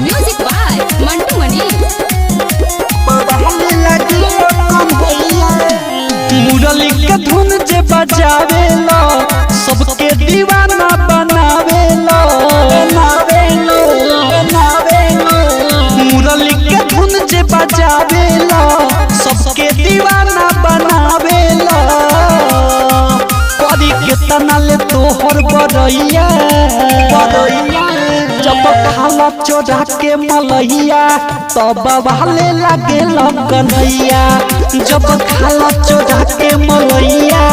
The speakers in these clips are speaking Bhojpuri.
म्यूजिक बाय मंटू मनी। मुरली के धुन जे बजावेलो सबके दीवाना बनावेलो। मुरली के धुन जे बजावेलो सबके दीवाना बनावेलो। करी के तनाले तोहर बरैया जब खाला चोरा के मलैया तब वाले लागे कन्हैया। जब खाला चोरा के मलैया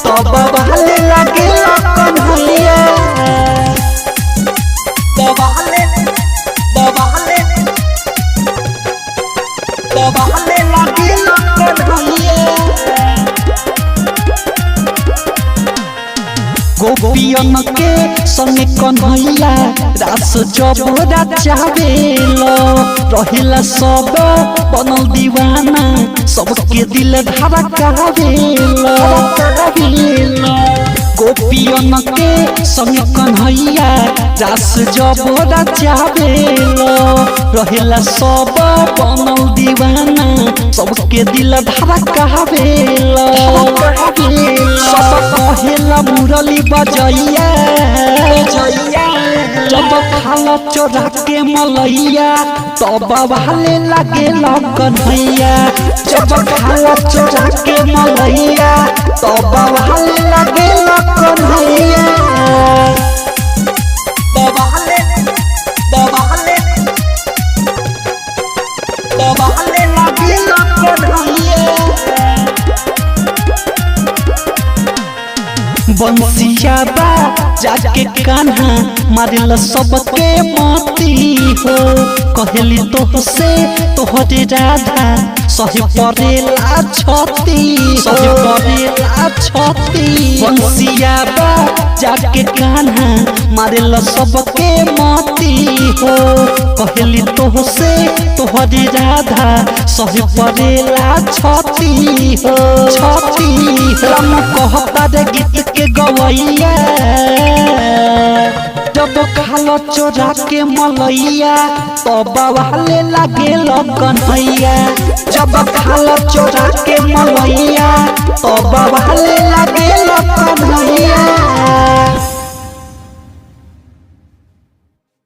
तब वाले लागे कन्हैया। लागे कन्हैया। गोपियन के संगे कन्हैया रास जबरा चावेलो। रहिला सब बनल दीवाना सबके दिल धड़कावेलो। गोपियन के संगे कन्हैया रास जबरा चावेलो। रहिला सब बनल दीवाना सबके दिल धड़कावेलो। सब कहेला मुरली बजैया जब खाला चोरा के मलैया तब वाले लागे कन्हैया। जब खाला चोरा के मलैया तब वाले लागे कन्हैया। लागे कन्हैया। बंसिया बा जाके कान्हा मारिल सबके माती हो। कहली तोह से तोहरे राधा सही परेला छती। बंसिया बा जाके कान्हा मारिल सबके माती हो। कहली तोह से तोहरे राधा सही परेला छती हो। राम कहता रे गीत के गवैया जब खाला चोरा के मलैया तब वाले लागे कन्हैया। जब खाला चोरा के मलैया तब वाले लागे कन्हैया।